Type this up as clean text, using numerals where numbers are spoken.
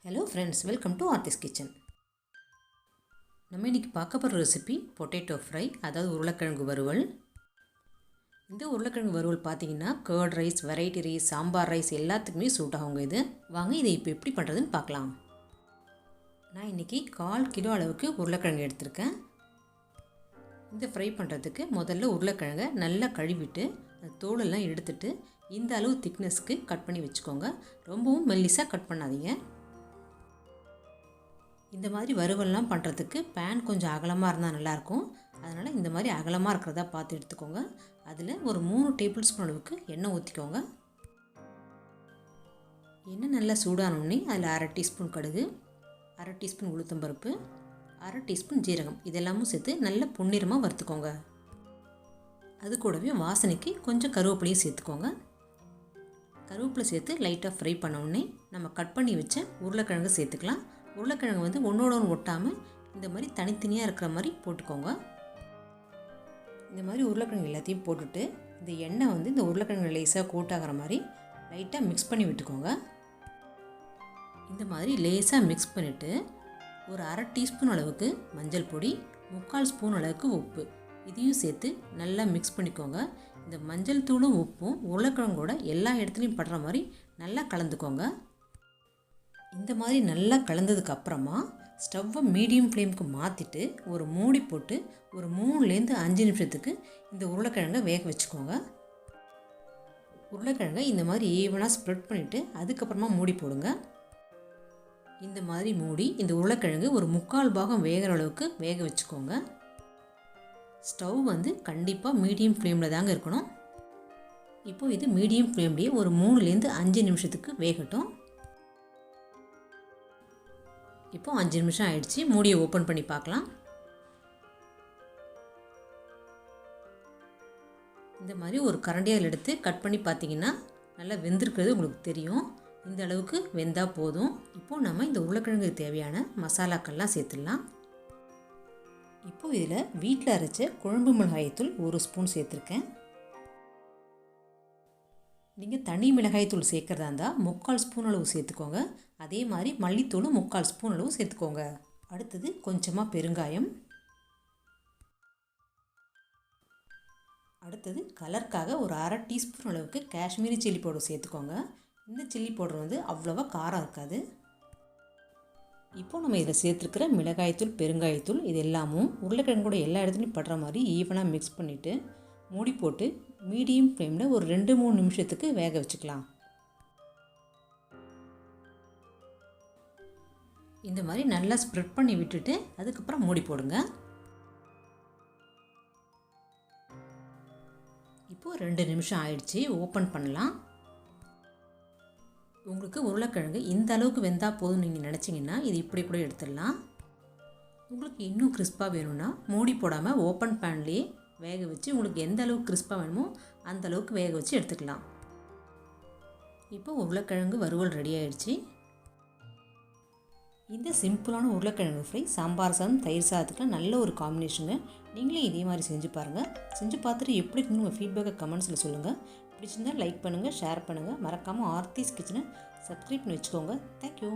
Hello friends, welcome to Aarthi's kitchen. நம்ம இன்றைக்கி பார்க்க போகிற ரெசிபி பொட்டேட்டோ ஃப்ரை, அதாவது உருளைக்கிழங்கு வறுவல். இந்த உருளைக்கிழங்கு வறுவல் பார்த்தீங்கன்னா curd rice, variety rice, sambar rice எல்லாத்துக்குமே சூட் ஆகுங்க. இது வாங்க இதை இப்போ எப்படி பண்ணுறதுன்னு பார்க்கலாம். நான் இன்றைக்கி 1/4 கிலோ அளவுக்கு உருளைக்கிழங்கு எடுத்திருக்கேன். இந்த ஃப்ரை பண்ணுறதுக்கு முதல்ல உருளைக்கிழங்கை நல்லா கழுவிட்டு அந்த தோலெல்லாம் எடுத்துட்டு இந்த அளவு திக்னஸ்க்கு கட் பண்ணி வச்சுக்கோங்க. ரொம்பவும் மெல்லிஸாக கட் பண்ணாதீங்க. இந்த மாதிரி வறுவல்லாம் பண்ணுறதுக்கு பேன் கொஞ்சம் அகலமாக இருந்தால் நல்லாயிருக்கும். அதனால் இந்த மாதிரி அகலமாக இருக்கிறதா பார்த்து எடுத்துக்கோங்க. அதில் ஒரு 3 டேபிள் ஸ்பூன் அளவுக்கு எண்ணெய் ஊற்றிக்கோங்க. எண்ணெய் நல்லா சூடானோடனே அதில் 1/2 டீஸ்பூன் கடுகு, 1/2 டீஸ்பூன் உளுத்தம்பருப்பு, 1/2 டீஸ்பூன் ஜீரகம் இதெல்லாமும் சேர்த்து நல்லா பொன்னிறமாக வறுத்துக்கோங்க. அது கூடவே வாசனைக்கு கொஞ்சம் கருவேப்பிலையும் சேர்த்துக்கோங்க. கருவேப்பிலை சேர்த்து லைட்டாக ஃப்ரை பண்ணோடனே நம்ம கட் பண்ணி வச்ச உருளைக்கிழங்கு சேர்த்துக்கலாம். உருளைக்கிழங்கு வந்து ஒன்றோட ஒன்று ஒட்டாமல் இந்த மாதிரி தனித்தனியாக இருக்கிற மாதிரி போட்டுக்கோங்க. இந்த மாதிரி உருளைக்கிழங்கு எல்லாத்தையும் போட்டுட்டு இந்த எண்ணெய் வந்து இந்த உருளைக்கிழங்கு லேசாக கோட் ஆகிற மாதிரி லைட்டாக மிக்ஸ் பண்ணி விட்டுக்கோங்க. இந்த மாதிரி லேசாக மிக்ஸ் பண்ணிவிட்டு ஒரு 1/2 டீஸ்பூன் அளவுக்கு மஞ்சள் பொடி, 3/4 ஸ்பூன் அளவுக்கு உப்பு இதையும் சேர்த்து நல்லா மிக்ஸ் பண்ணிக்கோங்க. இந்த மஞ்சள் தூளும் உப்பும் உருளைக்கிழங்கோட எல்லா இடத்துலையும் படுற மாதிரி நல்லா கலந்துக்கோங்க. இந்த மாதிரி நல்லா கலந்ததுக்கு அப்புறமா ஸ்டவ்வை மீடியம் ஃப்ளேமுக்கு மாற்றிட்டு ஒரு மூடி போட்டு ஒரு 3லேருந்து 5 நிமிஷத்துக்கு இந்த உருளைக்கிழங்கை வேக வச்சுக்கோங்க. உருளைக்கிழங்கை இந்த மாதிரி ஈவனாக ஸ்ப்ரெட் பண்ணிவிட்டு அதுக்கப்புறமா மூடி போடுங்க. இந்த மாதிரி மூடி இந்த உருளைக்கிழங்கு ஒரு 3/4 பாகம் வேகிற அளவுக்கு வேக வச்சுக்கோங்க. ஸ்டவ் வந்து கண்டிப்பாக மீடியம் ஃப்ளேமில் தாங்க இருக்கணும். இப்போது இது மீடியம் ஃப்ளேம்லேயே ஒரு 3லேருந்து 5 நிமிஷத்துக்கு வேகட்டும். இப்போ 5 நிமிஷம் ஆயிடுச்சு. மூடியை ஓப்பன் பண்ணி பார்க்கலாம். இந்த மாதிரி ஒரு கரண்டியால் எடுத்து கட் பண்ணி பார்த்தீங்கன்னா நல்லா வெந்திருக்கிறது உங்களுக்கு தெரியும். இந்த அளவுக்கு வெந்தால் போதும். இப்போது நம்ம இந்த உருளைக்கிழங்குக்கு தேவையான மசாலாக்கள்லாம் சேர்த்துடலாம். இப்போது இதில் வீட்டில் அரைச்ச குழம்பு மிளகாய்த்தூள் 1 ஸ்பூன் சேர்த்துருக்கேன். நீங்கள் தனி மிளகாய்த்தூள் சேர்க்குறதா இருந்தால் 3/4 ஸ்பூன் அளவு சேர்த்துக்கோங்க. அதே மாதிரி மல்லித்தூளும் 3/4 ஸ்பூன் அளவு சேர்த்துக்கோங்க. அடுத்தது கொஞ்சமாக பெருங்காயம். அடுத்தது கலருக்காக ஒரு 1/2 டீஸ்பூன் அளவுக்கு காஷ்மீரி சில்லி பவுடர் சேர்த்துக்கோங்க. இந்த சில்லி பவுடர் வந்து அவ்வளோவா காரம் இருக்காது. இப்போது நம்ம இதில் சேர்த்துருக்கிற மிளகாய்த்தூள், பெருங்காயத்தூள் இது எல்லாமும் உருளைக்கிழங்கோட எல்லா இடத்துலையும் படுற மாதிரி ஈவனாக மிக்ஸ் பண்ணிவிட்டு மூடி போட்டு மீடியம் ஃப்ளேமில் ஒரு 2-3 நிமிஷத்துக்கு வேக வச்சுக்கலாம். இந்த மாதிரி நல்லா ஸ்ப்ரெட் பண்ணி விட்டுட்டு அதுக்கப்புறம் மூடி போடுங்க. இப்போது 2 நிமிஷம் ஆயிடுச்சு. ஓப்பன் பண்ணலாம். உங்களுக்கு உருளைக்கிழங்கு இந்த அளவுக்கு வெந்தால் போதும் நீங்கள் நினச்சிங்கன்னா இது இப்படி கூட எடுத்துடலாம். உங்களுக்கு இன்னும் கிறிஸ்பாக வேணும்னா மூடி போடாமல் ஓப்பன் பேன்லேயே வேக வச்சு உங்களுக்கு எந்த அளவுக்கு கிறிஸ்பாக வேணுமோ அந்த அளவுக்கு வேக வச்சு எடுத்துக்கலாம். இப்போ உருளைக்கிழங்கு வறுவல் ரெடி ஆகிடுச்சு. இந்த சிம்பிளான உருளைக்கிழங்கு ஃப்ரை சாம்பார் சாதம், தயிர் சாதத்துக்குலாம் நல்ல ஒரு காம்பினேஷனுங்க. நீங்களே இதே மாதிரி செஞ்சு பாருங்கள். செஞ்சு பார்த்துட்டு எப்படி இருக்குன்னு உங்கள் ஃபீட்பேக்கை கமெண்ட்ஸில் சொல்லுங்கள். பிடிச்சிருந்தால் லைக் பண்ணுங்கள், ஷேர் பண்ணுங்கள். மறக்காமல் ஆர்த்திஸ் கிச்சனை சப்ஸ்கிரைப் பண்ணி வச்சுக்கோங்க. தேங்க்யூ.